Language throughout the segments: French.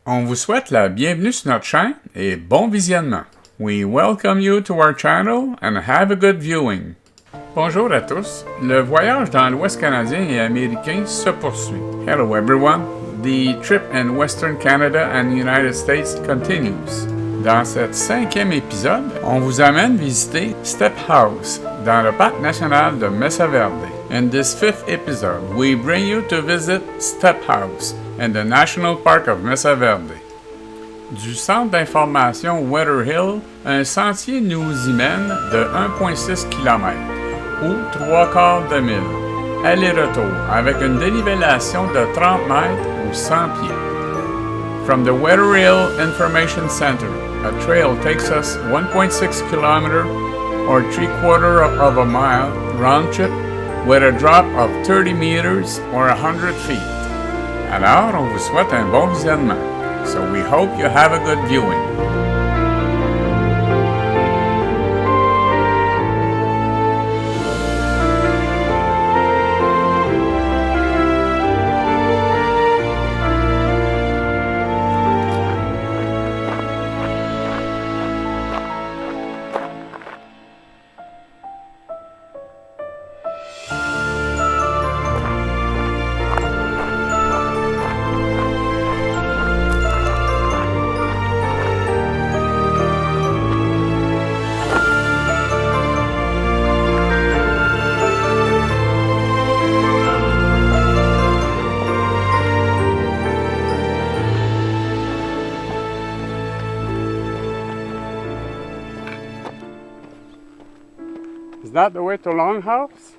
On vous souhaite la bienvenue sur notre chaîne et bon visionnement. We welcome you to our channel and have a good viewing. Bonjour à tous. Le voyage dans l'Ouest canadien et américain se poursuit. Hello everyone. The trip in Western Canada and the United States continues. Dans cet 5e épisode, on vous amène visiter Step House dans le parc national de Mesa Verde. In this 5th episode, we bring you to visit Step House in the National Park of Mesa Verde. Du centre d'information Weather Hill, un sentier nous y mène de 1,6 km ou 3/4 de mille, aller-retour, avec une dénivellation de 30 mètres ou 100 pieds. From the Weather Hill Information Center, a trail takes us 1.6 km or 3/4 of a mile round trip with a drop of 30 meters or 100 feet. Alors, on vous souhaite un bon visionnement. So we hope you have a good viewing. Is that the way to Longhouse?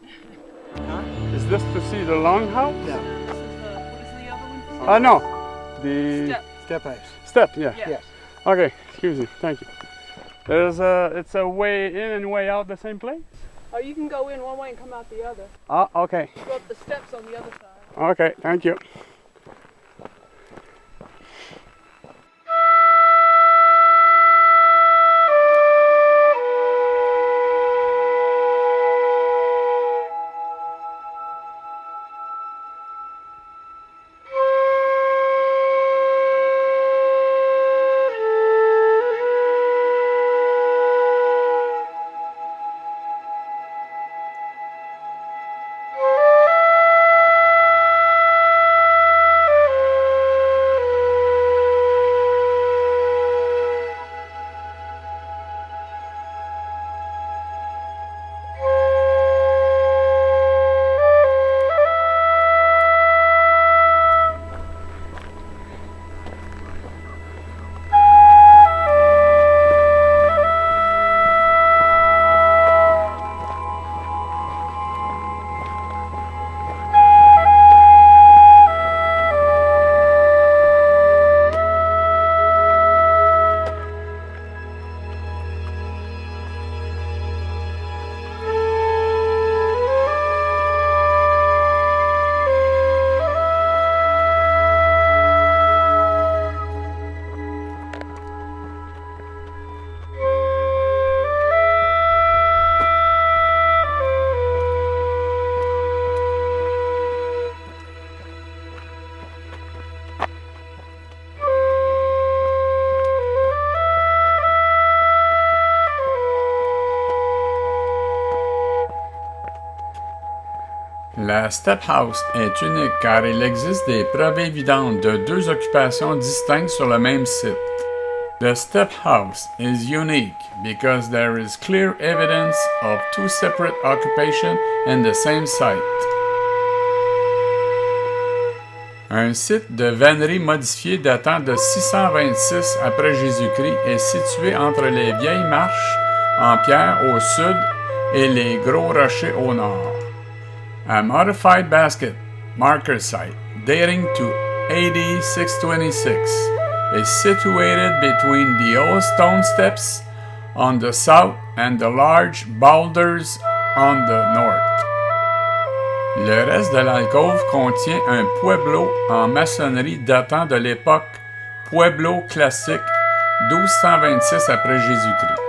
Huh? Is this to see the Longhouse? Yeah. This is the, what is the other one? No. The Step. Step house. Step, yeah. Yeah. Yes. Okay, excuse me, thank you. It's a way in and way out the same place? Oh, you can go in one way and come out the other. Oh, okay. Go up the steps on the other side. Okay, thank you. La Step House est unique car il existe des preuves évidentes de deux occupations distinctes sur le même site. The Step House is unique because there is clear evidence of two separate occupations in the same site. Un site de vannerie modifié datant de 626 après Jésus-Christ est situé entre les vieilles marches en pierre au sud et les gros rochers au nord. A modified basket marker site dating to AD 626 is situated between the old stone steps on the south and the large boulders on the north. Le reste de l'alcôve contient un pueblo en maçonnerie datant de l'époque Pueblo classique 1226 après Jésus-Christ.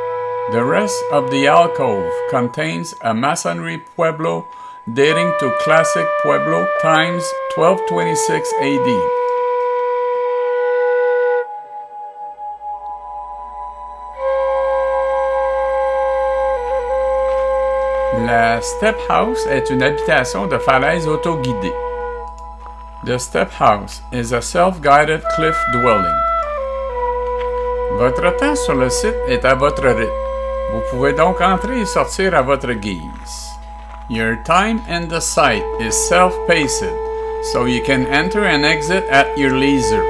The rest of the alcove contains a masonry pueblo dating to classic Pueblo times 1226 AD. La step house est une habitation de falaise autoguidée. The step house is a self-guided cliff dwelling. Votre temps sur le site est à votre rythme. Vous pouvez donc entrer et sortir à votre guise. Your time in the site is self-paced, so you can enter and exit at your leisure.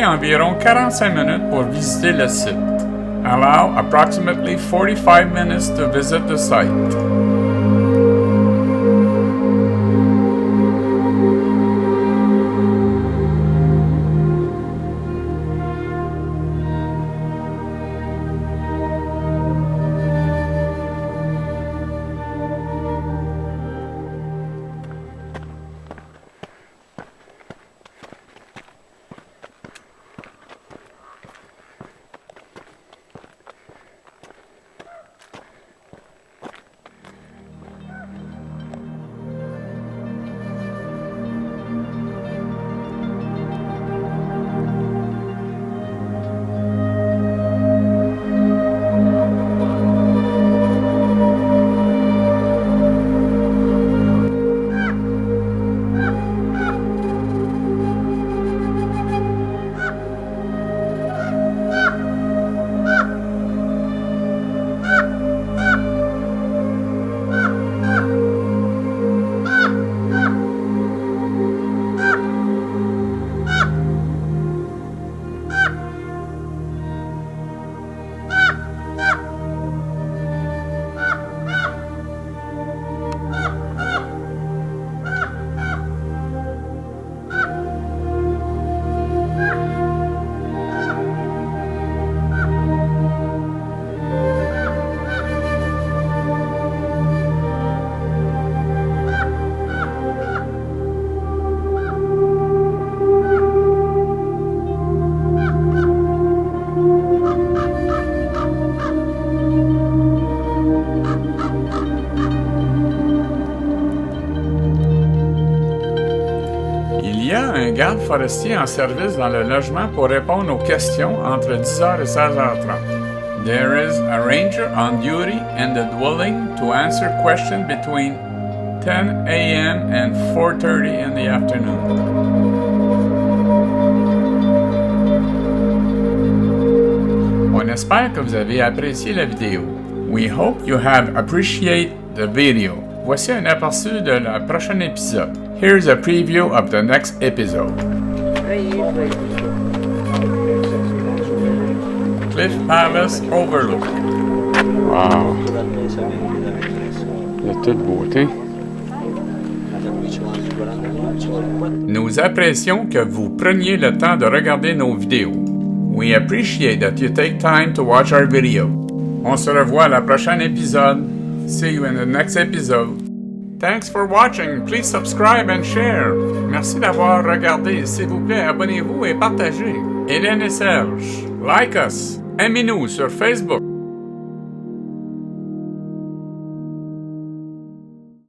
Environ 45 minutes pour visiter le site. Allow approximately 45 minutes to visit the site. Un garde forestier en service dans le logement pour répondre aux questions entre 10h et 16h30. There is a ranger on duty in the dwelling to answer questions between 10 a.m. and 4:30 in the afternoon. On espère que vous avez apprécié la vidéo. We hope you have appreciated the video. Voici un aperçu de le prochain épisode. Here's a preview of the next episode. Cliff Palace Overlook. Wow! De toute beauté. Nous apprécions que vous preniez le temps de regarder nos vidéos. We appreciate that you take time to watch our video. On se revoit à la prochaine épisode. See you in the next episode. Thanks for watching. Please subscribe and share. Merci d'avoir regardé. S'il vous plaît, abonnez-vous et partagez. Hélène et Serge. Like us. Aimez-nous sur Facebook.